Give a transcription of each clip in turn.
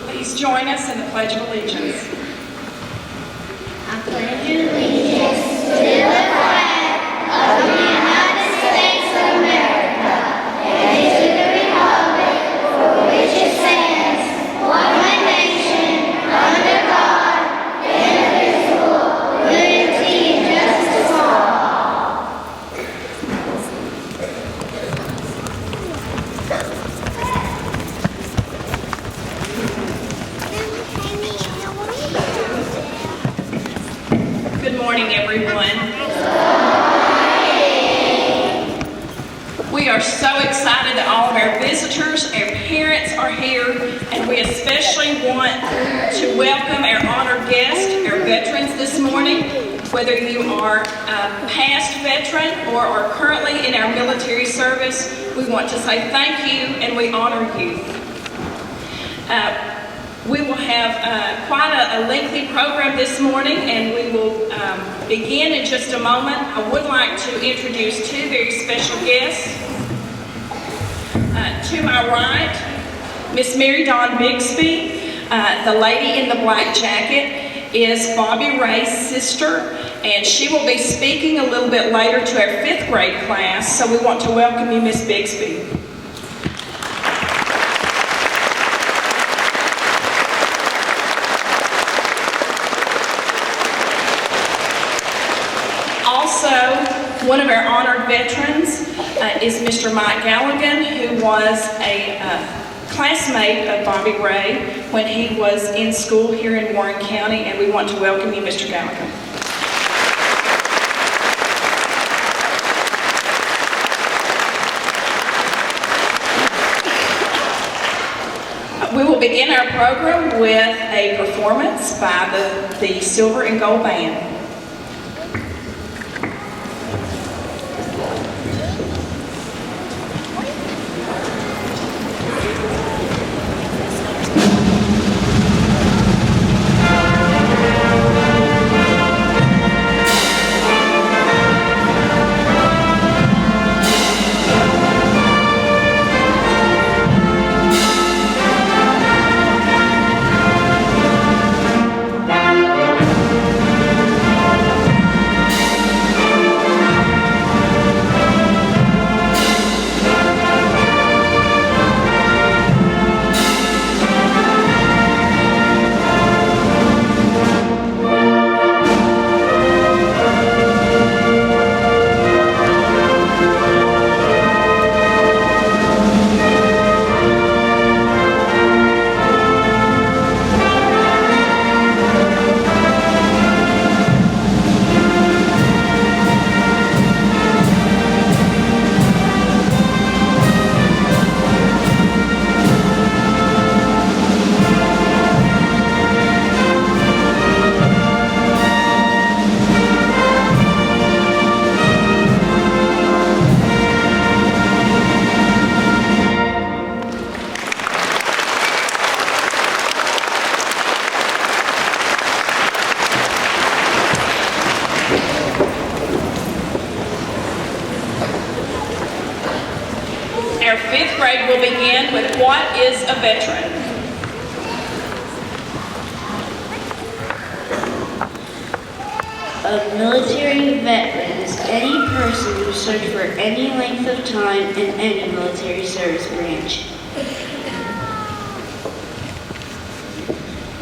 Please join us in the Pledge of Allegiance. I pledge allegiance to the flag of the United States of America and to the republic for which it stands, one nation, under God, indivisible, liberty and justice for all. Good morning, everyone. We are so excited that all of our visitors, our parents are here, and we especially want to welcome our honored guests, our veterans this morning. Whether you are a past veteran or are currently in our military service, we want to say thank you and we honor you. We will have quite a lengthy program this morning, and we will begin in just a moment. I would like to introduce two very special guests. To my right, Miss Mary Dawn Bixby, the lady in the black jacket, is Bobby Ray's sister, and she will be speaking a little bit later to our 5th grade class, so we want to welcome you, Miss Bixby. One of our honored veterans is Mr. Mike Galligan, who was a classmate of Bobby Ray when he was in school here in Warren County, and we want to welcome you, Mr. Galligan. We will begin our program with a performance by the Silver and Gold Band. Our 5th grade will begin with What is a Veteran? of military veterans any person who served for any length of time in any military service branch.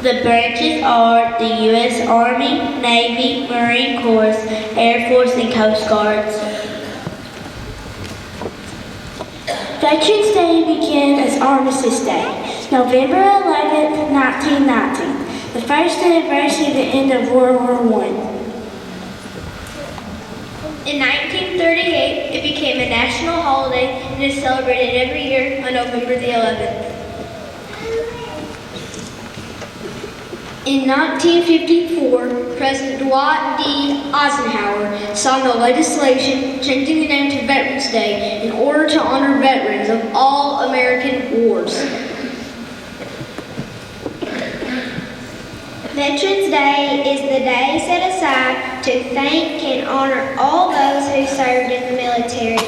The branches are the U.S. Army, Navy, Marine Corps, Air Force, and Coast Guards. Veterans Day began as Armistice Day, November 11th, 1919, the first anniversary of the end of World War I. In 1938, it became a national holiday and is celebrated every year on November the 11th. In 1954, President Dwight D. Eisenhower signed the legislation changing the name to Veterans Day in order to honor veterans of all American wars. Veterans Day is the day set aside to thank and honor all those who served in the military.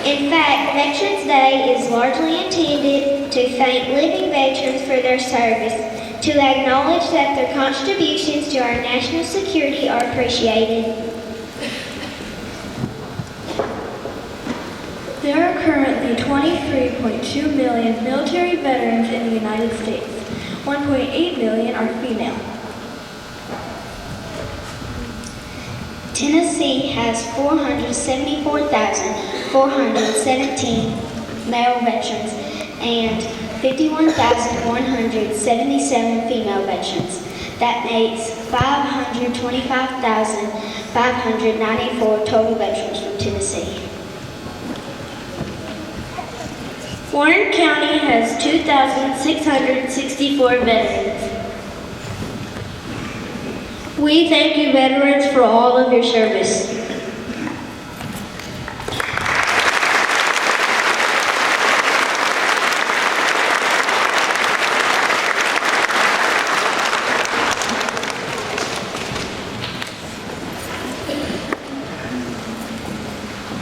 In fact, Veterans Day is largely intended to thank living veterans for their service, to acknowledge that their contributions to our national security are appreciated. There are currently 23.2 million military veterans in the United States. 1.8 million are female. Tennessee has 474,417 male veterans and 51,177 female veterans. That makes 525,594 total veterans from Tennessee. Warren County has 2,664 veterans. We thank you, veterans, for all of your service.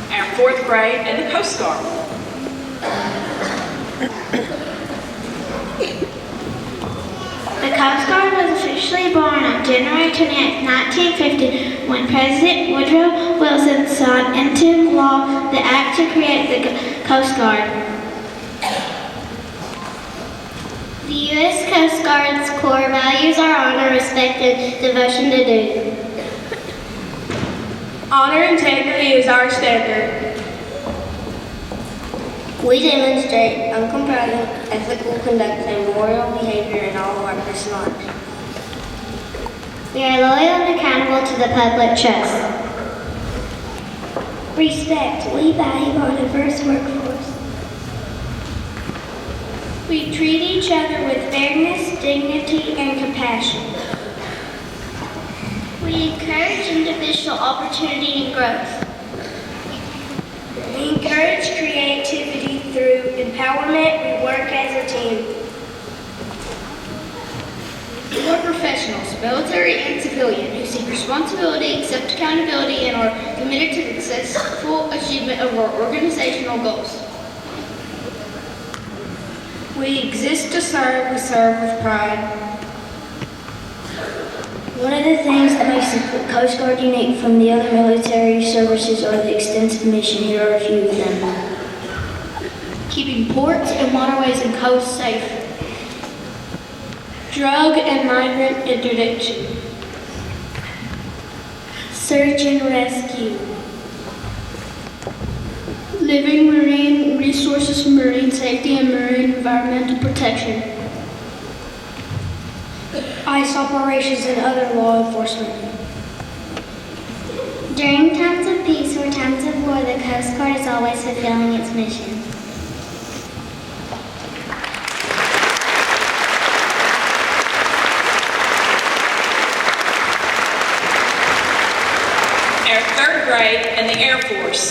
Our fourth grade and the Coast Guard. The Coast Guard was officially born on January 28, 1950, when President Woodrow Wilson signed into law the act to create the Coast Guard. The U.S. Coast Guard's core values are honor, respect, and devotion to duty. Honor and integrity is our standard. We demonstrate uncompromising ethical conduct and moral behavior in all of our personal lives. We are loyal and accountable to the public trust. Respect. We value our diverse workforce. We treat each other with fairness, dignity, and compassion. We encourage individual opportunity and growth. We encourage creativity through empowerment. We work as a team. We're professionals, military and civilian, who seek responsibility, accept accountability, and are committed to the successful achievement of our organizational goals. We exist to serve. We serve with pride. One of the things that makes the Coast Guard unique from the other military services are the extensive mission. Here are a few of them. Keeping ports and waterways and coasts safe. Drug and migrant interdiction. Search and rescue. Living marine resources, marine safety, and marine environmental protection. ICE operations and other law enforcement. During times of peace or times of war, the Coast Guard is always fulfilling its mission. Our third grade and the Air Force.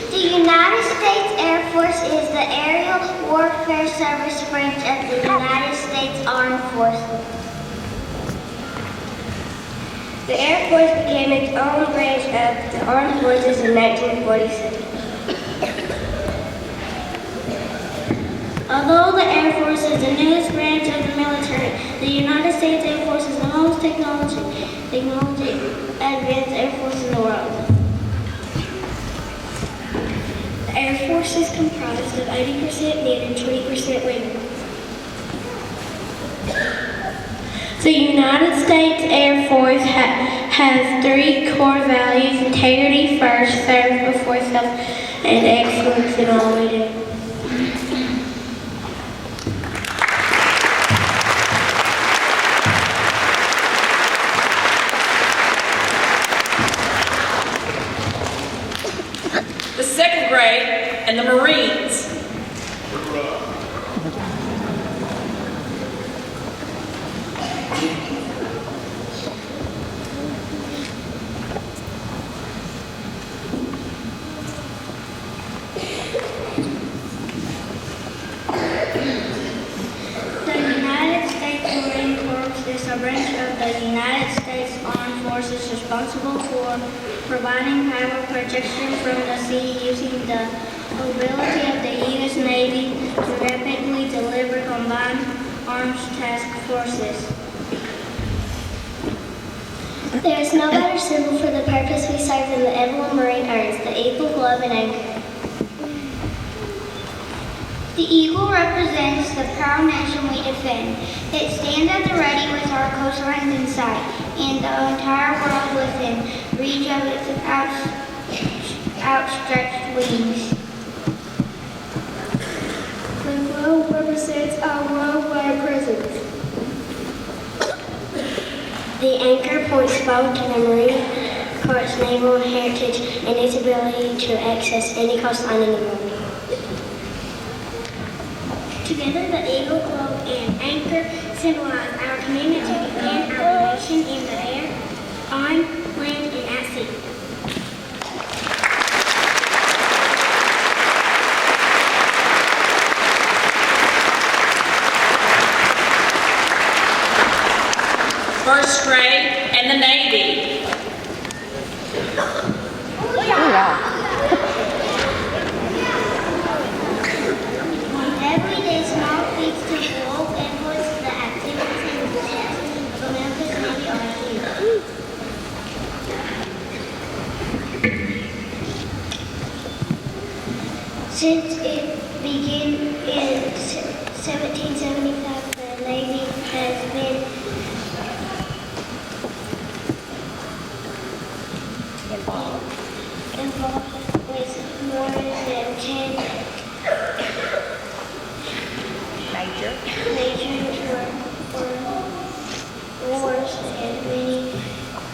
The United States Air Force is the aerial warfare service branch of the United States Armed Forces. The Air Force became its own branch of the Armed Forces in 1946. Although the Air Force is the newest branch of the military, The United States Air Force is the most technology advanced Air Force in the world. The Air Force is comprised of 80% men and 20% women. The United States Air Force has three core values: integrity first, serve before self, and excellence in all we do. The second grade and the Marines. The United States Marine Corps is a branch of the United States Armed Forces responsible for providing power protection from the sea using the ability of the U.S. Navy to rapidly deliver combined arms task forces. There is no better symbol for the purpose we serve than the emblem Marine earns, the eagle, globe, and anchor. The eagle represents the proud nation we defend. It stands at the ready with our coastlines in sight, and the entire world within reach of its outstretched wings. The globe represents our worldwide presence. The anchor points both to the Marine Corps' naval heritage and its ability to access any coastline in the world. Together, the eagle, globe, and anchor symbolize our commitment to defend our nation in the air, on land, and at sea. First grade and the Navy. Every day, small feats to evoke and voice the activities and success of America's Navy are here. Since it began in 1775, the Navy has been involved with more than 10 major wars and many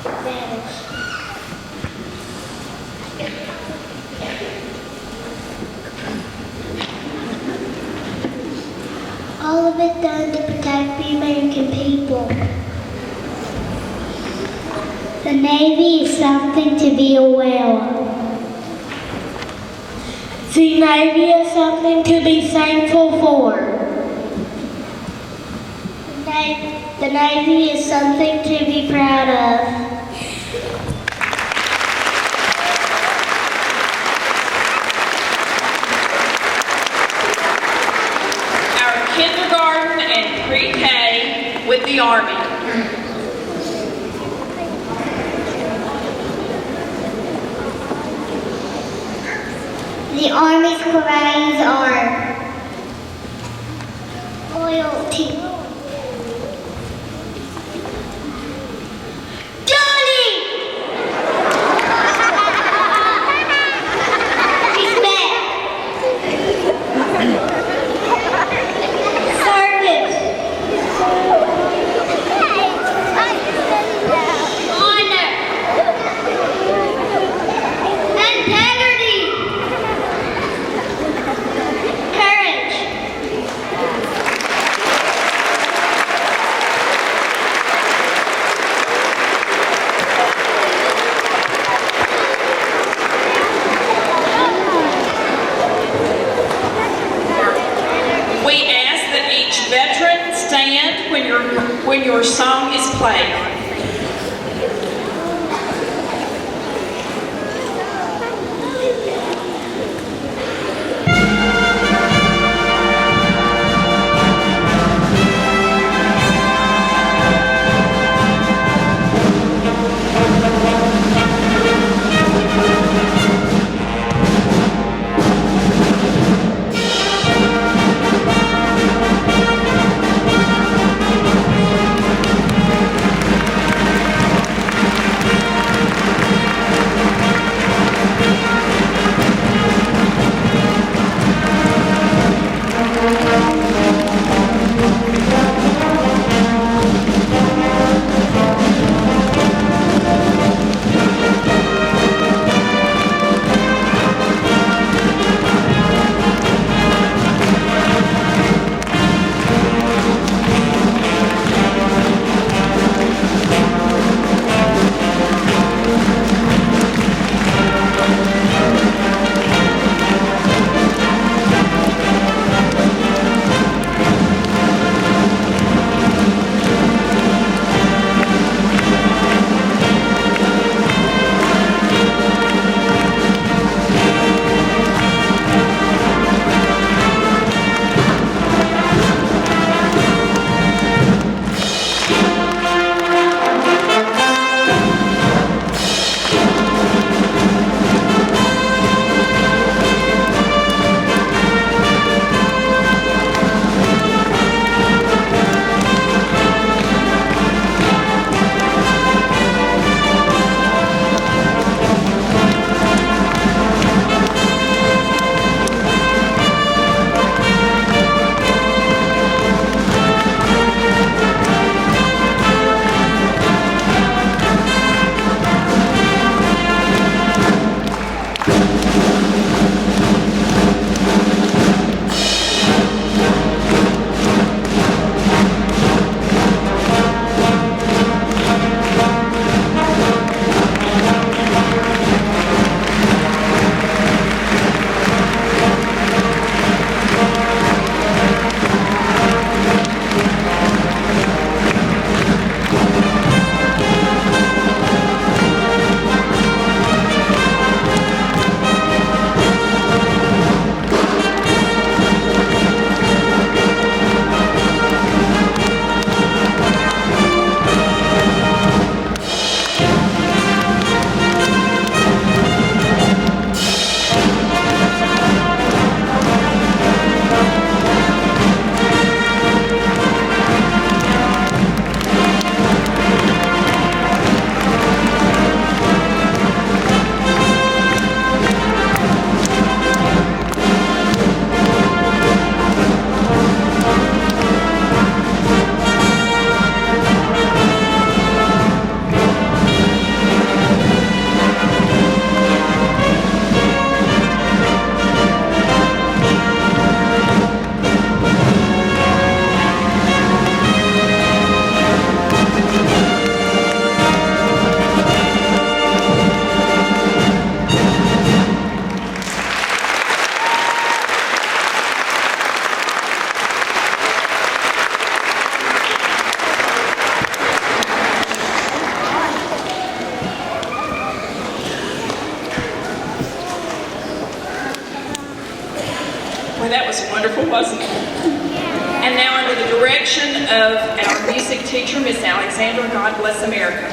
battles. All of it done to protect the American people. The Navy is something to be aware of. The Navy is something to be thankful for. The Navy is something to be proud of. Our kindergarten and pre-K with the Army. The Army's core values are Loyalty. when your song is played. was wonderful, wasn't it? And now under the direction of our music teacher, Miss Alexandra, God Bless America.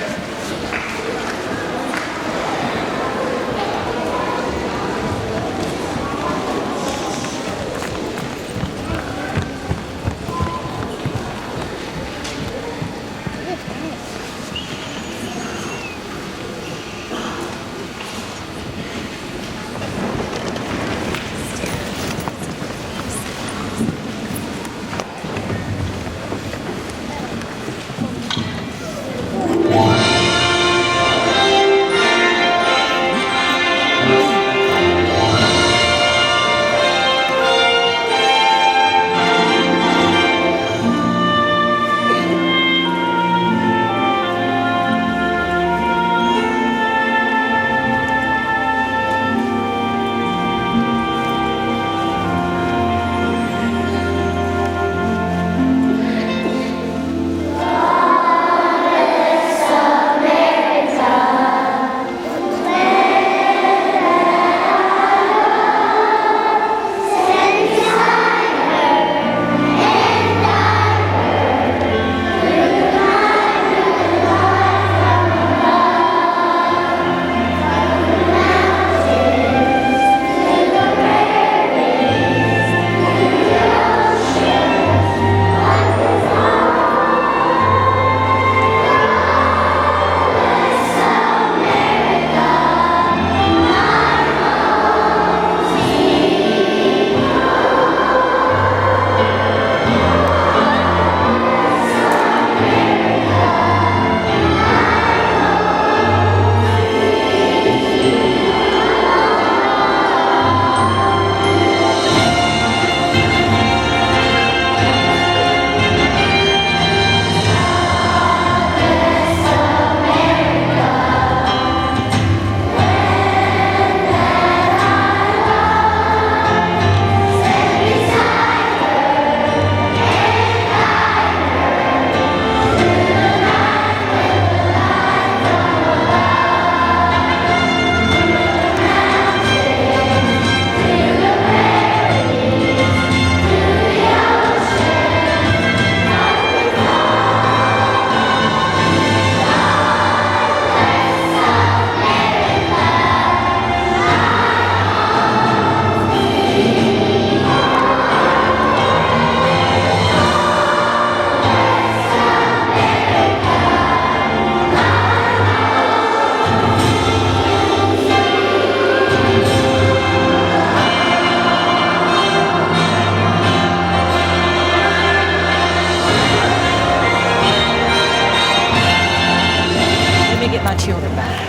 My children back.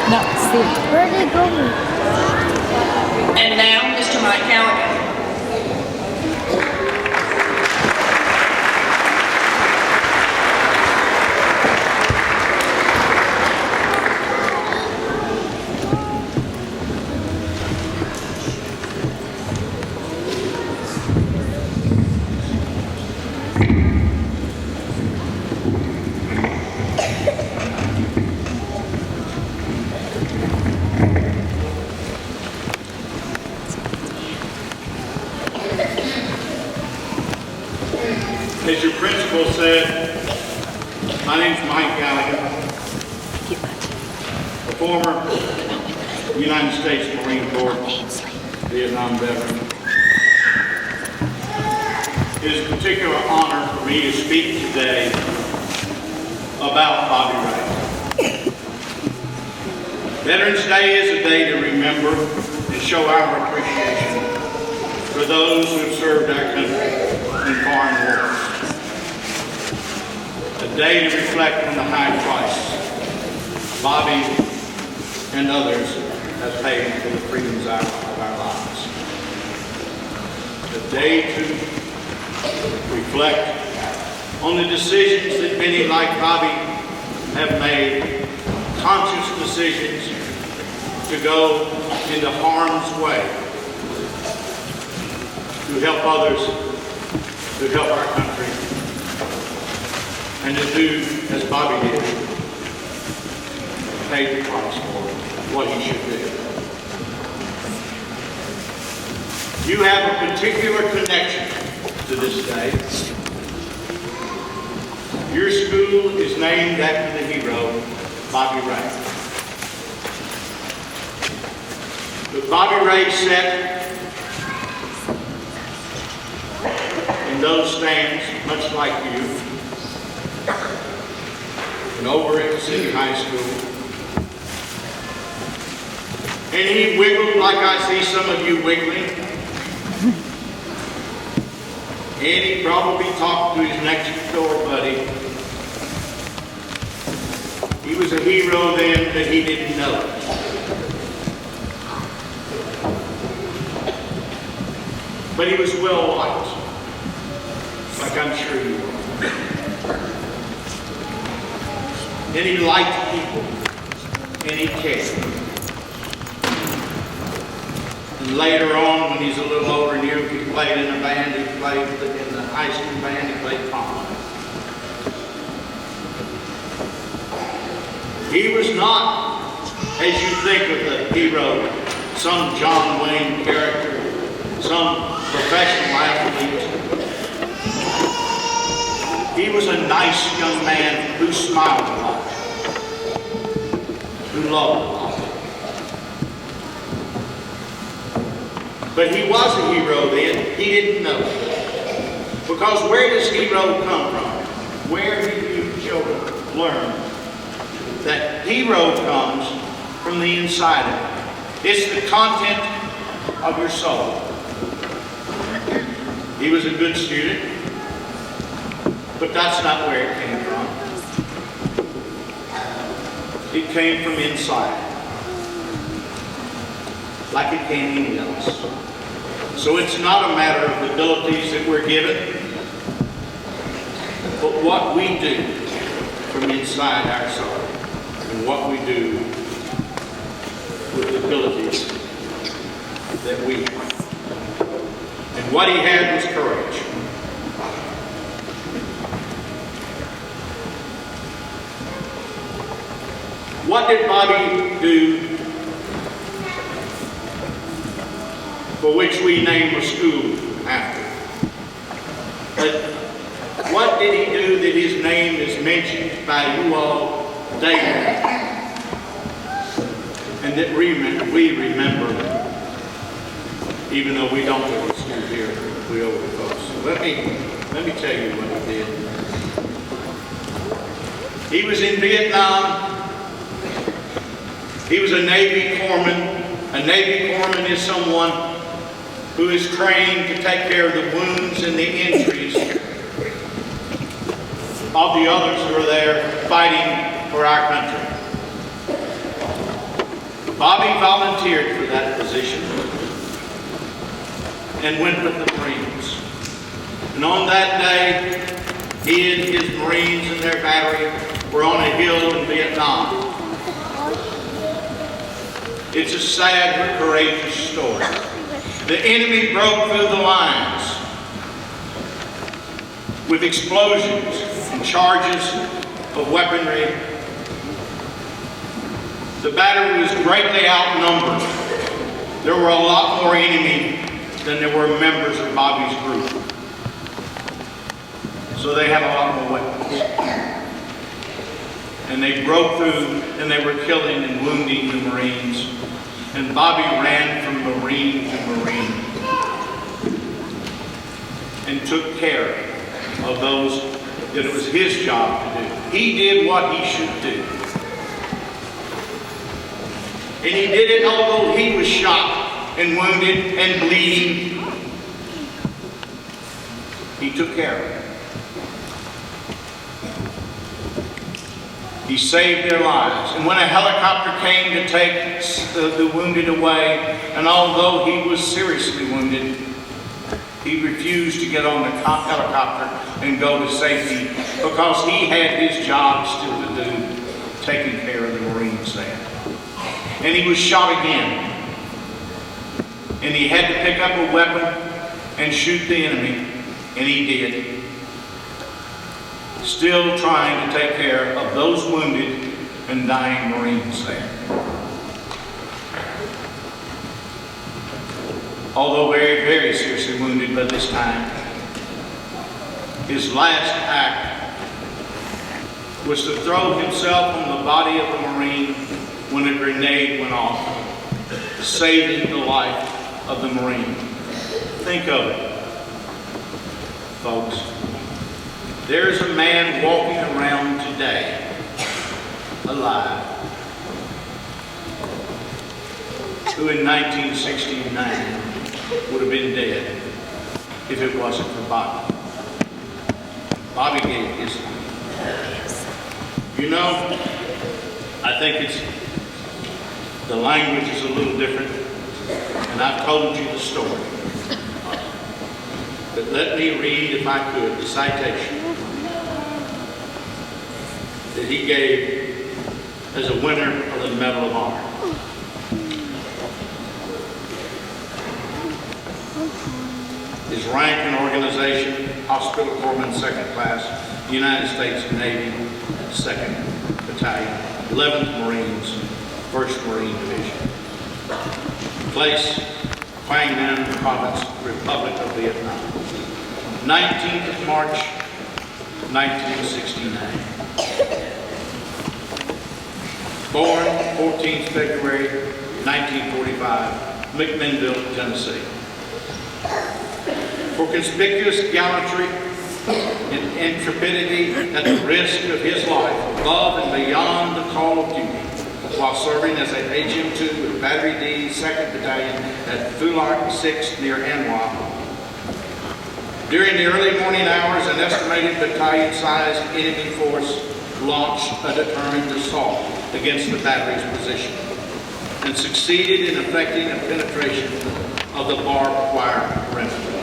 No, see. Where'd they go? And now, Mr. Mike Galligan. As your principal said, my name's Mike Galligan, a former United States Marine Corps Vietnam veteran. It is a particular honor for me to speak today about Bobby Ray. Veterans Day is a day to remember and show our appreciation for those who have served our country in foreign wars. A day to reflect on the high price Bobby and others have paid for the freedoms of our lives. A day to reflect on the decisions that many like Bobby have made, conscious decisions to go into harm's way, to help others, to help our country, and to do as Bobby did, pay the price for what he should do. You have a particular connection to this day. Your school is named after the hero, Bobby Ray. But Bobby Ray sat in those stands, much like you, and over at the city high school. And he wiggled like I see some of you wiggling. And he probably talked to his next door buddy. He was a hero then, but he didn't know it. But he was well liked, like I'm sure you are. And he liked people, and he cared. And later on, when he's a little older and you, he played in a band, he played in the high school band, he played trumpet. He was not, as you think of the hero, some John Wayne character, some professional athlete. He was a nice young man who smiled a lot, who loved a lot. But he was a hero then. He didn't know it. Because where does hero come from? Where do you children learn that hero comes from the inside of you? It's the content of your soul. He was a good student, but that's not where it came from. It came from inside, like it came any else. So it's not a matter of the abilities that we're given, but what we do from inside our soul, and what we do with the abilities that we have. And what he had was courage. What did Bobby do for which we name a school after? But what did he do that his name is mentioned by you all daily? And that we remember, even though we don't go to school here, we over the coast. So let me tell you what he did. He was in Vietnam. He was a Navy corpsman. A Navy corpsman is someone who is trained to take care of the wounds and the injuries of the others who are there fighting for our country. Bobby volunteered for that position and went with the Marines. And on that day, he and his Marines and their battery were on a hill in Vietnam. It's a sad but courageous story. The enemy broke through the lines with explosions and charges of weaponry. The battery was greatly outnumbered. There were a lot more enemy than there were members of Bobby's group. So they had a lot more weapons. And they broke through and they were killing and wounding the Marines. And Bobby ran from Marine to Marine and took care of those that it was his job to do. He did what he should do. And he did it although he was shot and wounded and bleeding. He took care of it. He saved their lives. And when a helicopter came to take the wounded away, and although he was seriously wounded, he refused to get on the helicopter and go to safety because he had his job still to do, taking care of the Marines there. And he was shot again. And he had to pick up a weapon and shoot the enemy, and he did. still trying to take care of those wounded and dying Marines there. Although very, very seriously wounded by this time, his last act was to throw himself on the body of the Marine when a grenade went off, saving the life of the Marine. Think of it, folks. There's a man walking around today, alive, who in 1969 would have been dead if it wasn't for Bobby. Bobby gave his life. You know, I think the language is a little different, and I've told you the story. But let me read, if I could, the citation that he gave as a winner of the Medal of Honor. His rank and organization: Hospital Corpsman, 2nd Class, United States Navy, 2nd Battalion, 11th Marines, 1st Marine Division. Place: Quang Ninh Province, Republic of Vietnam. 19th of March, 1969. Born 14th February, 1945, McMinnville, Tennessee. For conspicuous gallantry and intrepidity at the risk of his life, above and beyond the call of duty, while serving as an HM2 with Battery D, 2nd Battalion at Foulard 6 near Anwa. During the early morning hours, an estimated battalion-sized enemy force launched a determined assault against the battery's position and succeeded in effecting a penetration of the barbed wire perimeter.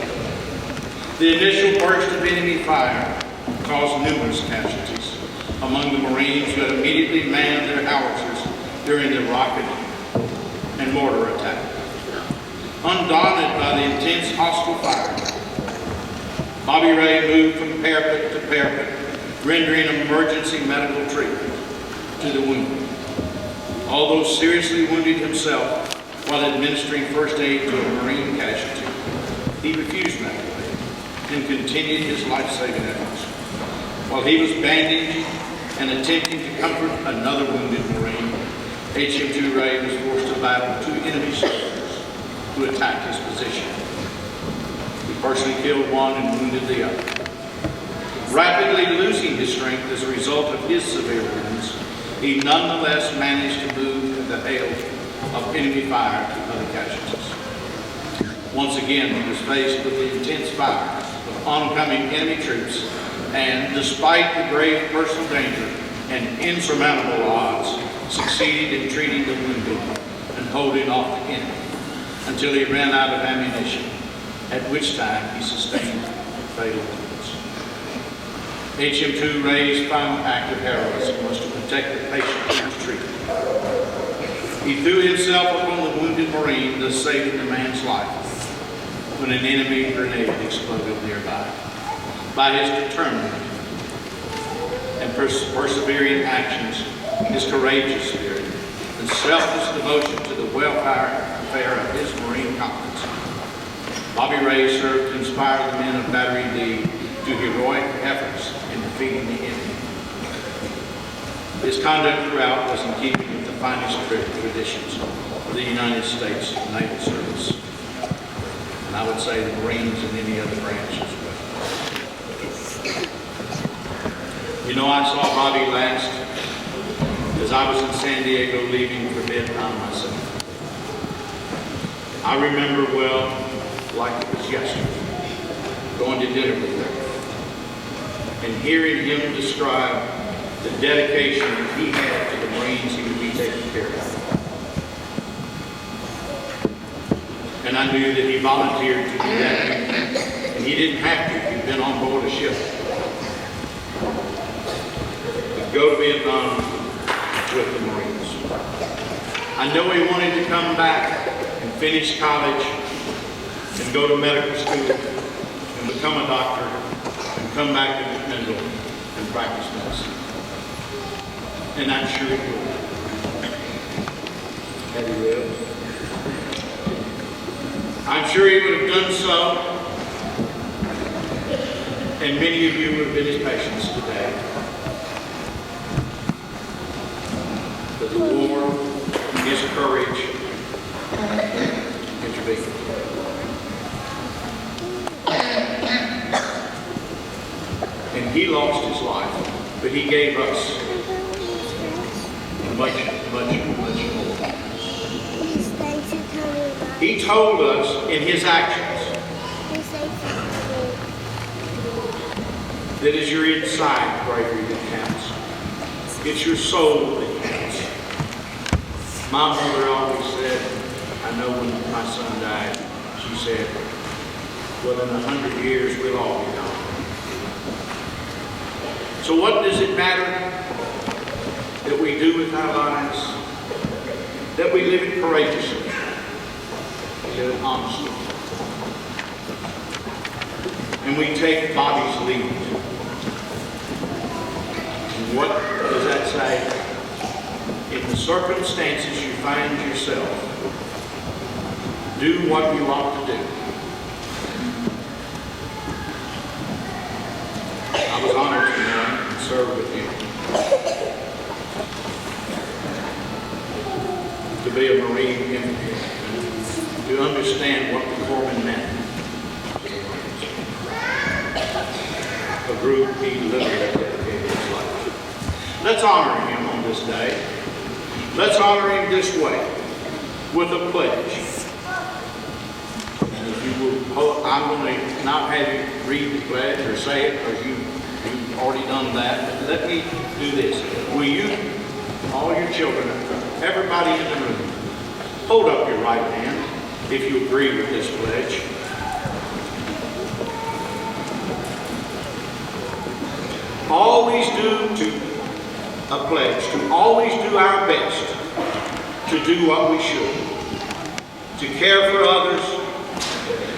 The initial burst of enemy fire caused numerous casualties among the Marines who had immediately manned their howitzers during the rocket and mortar attack. Undaunted by the intense hostile fire, Bobby Ray moved from parapet to parapet, rendering emergency medical treatment to the wounded. Although seriously wounded himself while administering first aid to a Marine casualty, he refused medical aid and continued his life-saving efforts. While he was bandaged and attempting to comfort another wounded Marine, HM2 Ray was forced to battle 2 enemy soldiers who attacked his position. He personally killed one and wounded the other. Rapidly losing his strength as a result of his severe wounds, he nonetheless managed to move in the hail of enemy fire to other casualties. Once again, he was faced with the intense fire of oncoming enemy troops, and despite the grave personal danger and insurmountable odds, succeeded in treating the wounded and holding off the enemy until he ran out of ammunition, at which time he sustained fatal wounds. HM2 Ray's final act of heroism was to protect the patient he was treating. He threw himself upon the wounded Marine, thus saving the man's life when an enemy grenade exploded nearby. By his determined and persevering actions, his courageous spirit, and selfless devotion to the welfare of his Marine companies, Bobby Ray served to inspire the men of Battery D to heroic efforts in defeating the enemy. His conduct throughout was in keeping with the finest traditions of the United States Naval Service, and I would say the Marines and any other branch as well. You know, I saw Bobby last as I was in San Diego leaving for Vietnam myself. I remember well, like it was yesterday, going to dinner with him and hearing him describe the dedication that he had to the Marines he would be taking care of. And I knew that he volunteered to do that, and he didn't have to. He'd been on board a ship. He'd go to Vietnam with the Marines. I know he wanted to come back and finish college and go to medical school and become a doctor and come back to McMinnville and practice medicine. And I'm sure he would. Had he lived. I'm sure he would have done so. And many of you would have been his patients today. But the war, his courage, intervened. And he lost his life, but he gave us much, much, much more. He told us in his actions that it's your inside bravery that counts. It's your soul that counts. My mother always said, I know when my son died, she said, well, in 100 years, we'll all be gone. So what does it matter that we do with our lives? That we live it courageously, live it honestly. And we take Bobby's lead. And what does that say? In the circumstances you find yourself, do what you ought to do. I was honored to know and serve with you. To be a Marine infantry, to understand what the corpsman meant. A group he literally dedicated his life. Let's honor him on this day. Let's honor him this way, with a pledge. And if you will, I'm going to not have you read the pledge or say it, or you've already done that, but let me do this. Will you, all your children, everybody in the room, hold up your right hand if you agree with this pledge. Always do a pledge to always do our best to do what we should, to care for others,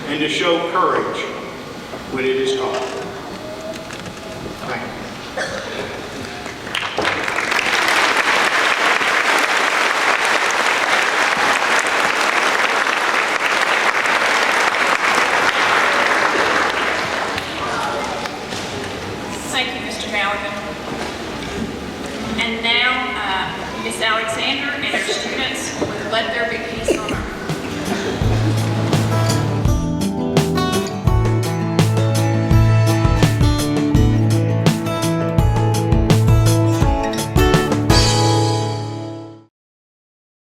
and to show courage when it is called. Thank you. Thank you, Mr. Galligan. And now, Miss Alexander and her students will let there be